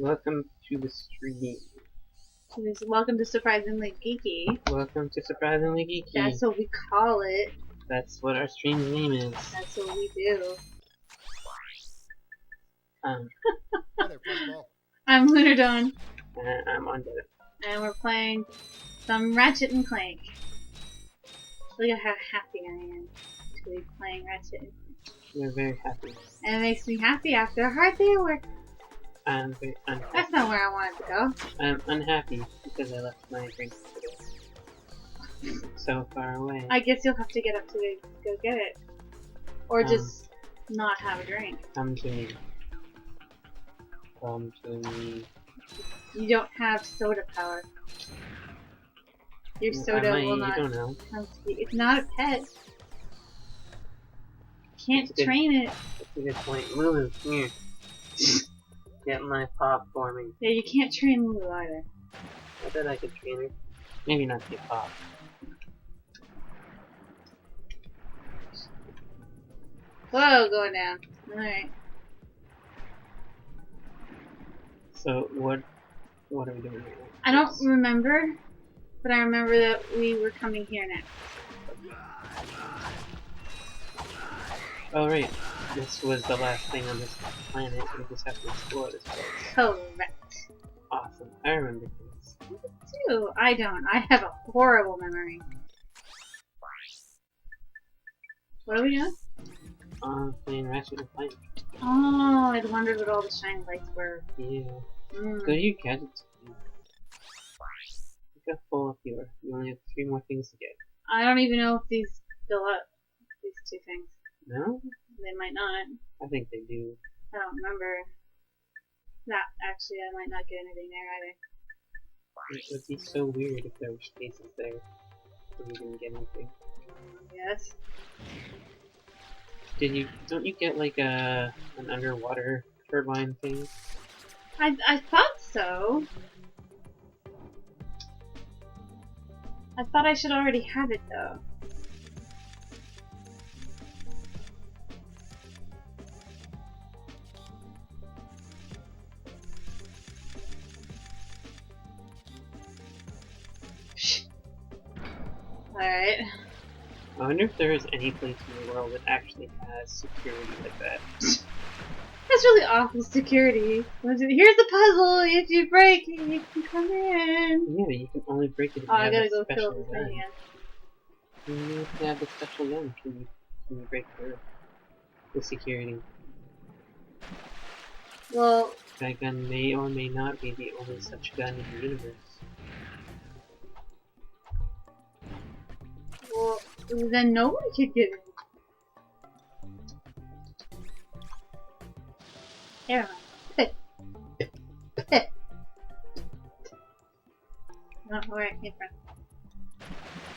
Welcome to the stream. Welcome to Surprisingly Geeky. Welcome to Surprisingly Geeky. That's what we call it. That's what our stream name is. That's what we do. Hi there, Fuzzball. I'm LunarDawn. I'm on Dead. And we're playing some Ratchet and Clank. Look at how happy I am to be playing Ratchet and Clank. You're very happy. And it makes me happy after a hard day at work. I'm very unhappy. That's not where I wanted to go. I'm unhappy because I left my drink so far away. I guess you'll have to get up to go get it. Or just not have a drink. Come to me. Come to me. You don't have soda power. Your soda will not you don't know. come to you. It's not a pet. Can't train it. That's a good point. Lulu, come here. Get my pop for me. Yeah, you can't train Lulu either. I bet I could train her. Maybe not get pop. Whoa, going down. Alright. So what are we doing here? I don't remember, but I remember that we were coming here next. Oh right. This was the last thing on this planet. We just have to explore this place. Correct. Awesome. I remember things. Me too. I don't. I have a horrible memory. What are we doing? Playing Ratchet and Clank. Oh, I wondered what all the shiny lights were. Yeah. Mm. Go to your gadgets. You got full up here. You only have 3 more things to get. I don't even know if these fill up. These two things. No? They might not. I think they do. I don't remember. That actually, I might not get anything there either. It would be so weird if there were spaces there and you didn't get anything. Yes. Don't you get like an underwater turbine thing? I thought so. I thought I should already have it though. Alright. I wonder if there is any place in the world that actually has security like that. That's really awful security. Here's the puzzle. If you break it, you can come in. Yeah, you can only break it if you I have gotta a go special fill the gun. thing in. You have to have a special gun. Can you break through the security? Well, That gun may or may not be the only such gun in the universe. then nobody could get in. Never mind. Not where I came from.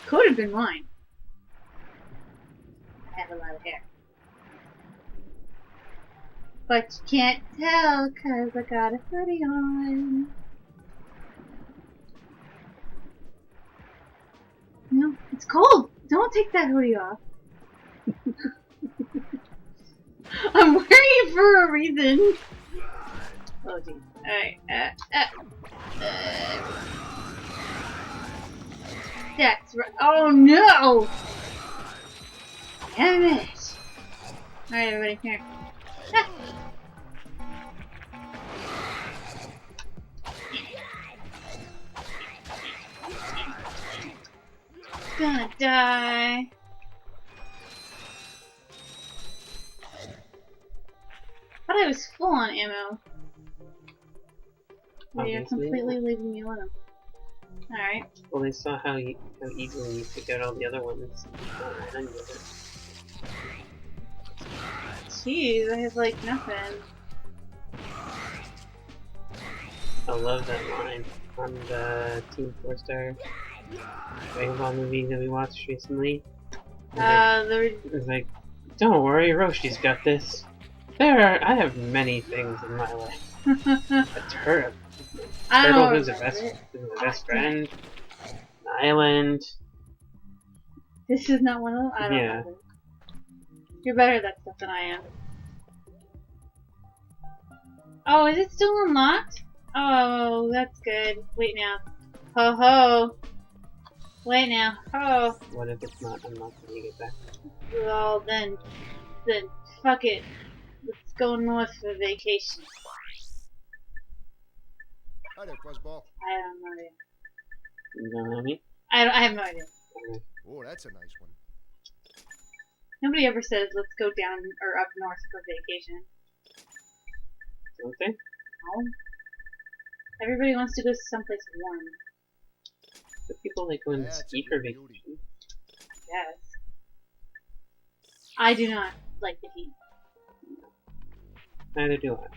Could have been mine. I have a lot of hair. But you can't tell cause I got a hoodie on. No, it's cold. Don't take that hoodie off. I'm wearing it for a reason. Oh geez. Alright. That's right. Oh no! Damn it! Alright, everybody, here. Gonna die. But I was full on ammo. You're completely leaving me alone. Alright. Well, they saw how easily you took out all the other ones. Right on with it. Jeez, I have like nothing. I love that line on the Team 4-Star Dragon Ball movie that we watched recently. It's like, don't worry, Roshi's got this. I have many things in my life. A turtle. Turtle who's the best friend. An island. This is not one of them? I don't know. You're better at that stuff than I am. Oh, is it still unlocked? Oh, that's good. Wait now. Ho ho. Wait now. Ho. What if it's not unlocked when you get back? Well, then fuck it. Let's go north for vacation. Hi there, Fuzzball. I have no idea. You know what I mean? I have no idea. Oh, that's a nice one. Nobody ever says let's go down or up north for vacation. Don't they? No. Everybody wants to go someplace warm. The people like going to That's ski a for good vacation. Yes. I do not like the heat. Neither do I.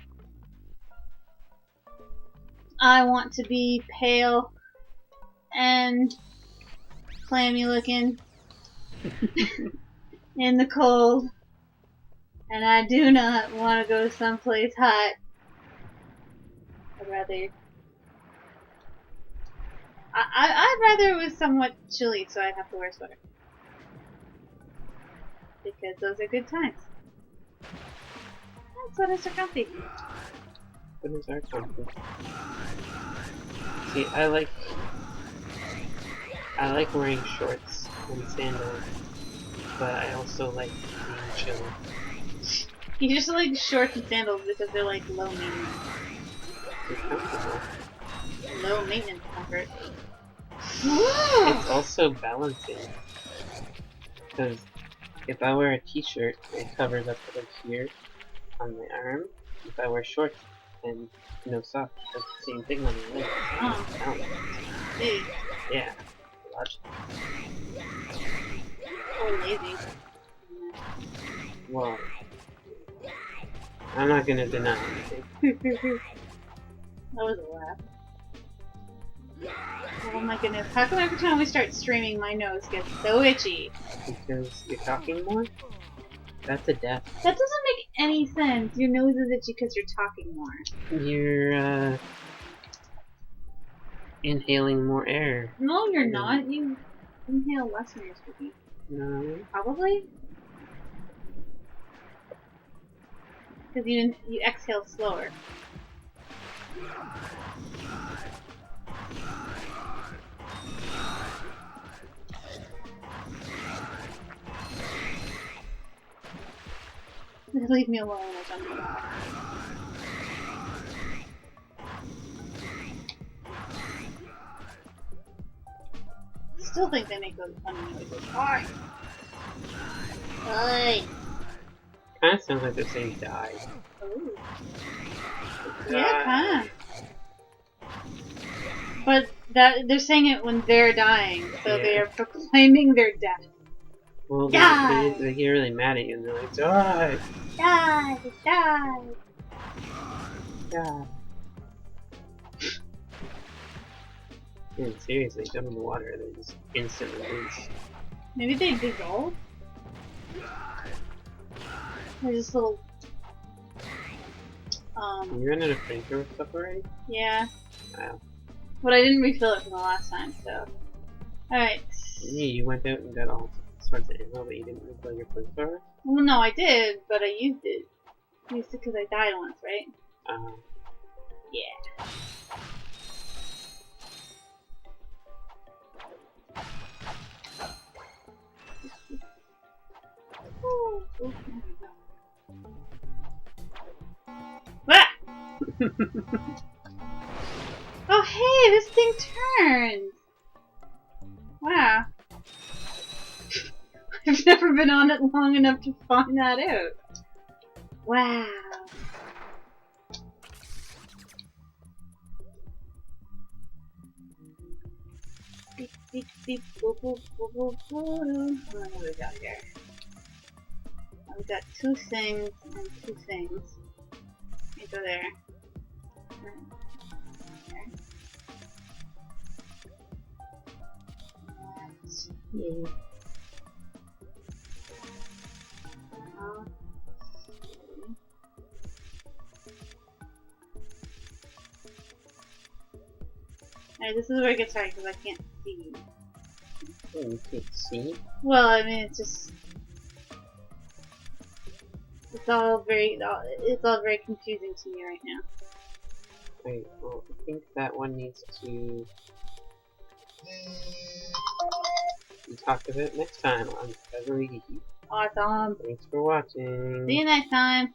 I want to be pale and clammy looking in the cold, and I do not want to go someplace hot. I'd rather I'd rather it was somewhat chilly, so I'd have to wear a sweater, because those are good times. And sweaters are comfy. What is our comfort? See, I like wearing shorts and sandals, but I also like being chilly. You just like shorts and sandals because they're like low maintenance. It's comfortable. Low maintenance comfort. It's also balancing. Because if I wear a t-shirt, it covers up like here on my arm. If I wear shorts and no socks, that's the same thing on my legs. Oh. Balance. Hey, Yeah. Logic. or lazy. Well, I'm not gonna deny anything. That was a laugh. Oh my goodness, how come every time we start streaming my nose gets so itchy? Because you're talking more? That's a death. That doesn't make any sense. Your nose is itchy because you're talking more. You're, inhaling more air. No, you're not. You inhale less when you're speaking. No. Probably? Because you exhale slower. Leave me alone or something. Still think they make those funny noises. Oi! Oi! Kinda sounds like they're saying die. Ooh. Yeah, kinda. But they're saying it when they're dying, so Yeah. they are proclaiming their death. Well, Die! they get really mad at you and they're like, die! Die! Die! Die! Dude, seriously, jump in the water, they just instantly lose. Maybe they dissolve? They're just little... You ran out of flamethrower stuff already? yeah. Wow. But I didn't refill it from the last time, so... Alright. Yeah, you went out and got all sorts of ammo, but you didn't refill your flamethrower? Well, no, I did, but I used it. I used it because I died once, right? Yeah. Ooh, ooh, there we go. Ah! Oh, hey, this thing turns! Wow. I've never been on it long enough to find that out. Wow. Beep, beep, beep, boop, boop, boop, boop, boop. What do we got here? We've got 2 things and 2 things. Let me go there. There. Yeah. Alright, this is where it gets hard because I can't see. Oh, you can't see? Well, I mean, it's just... It's all very confusing to me right now. Wait, well, I think that one needs to be talked about next time on Beverly Geeky. Awesome. Thanks for watching. See you next time.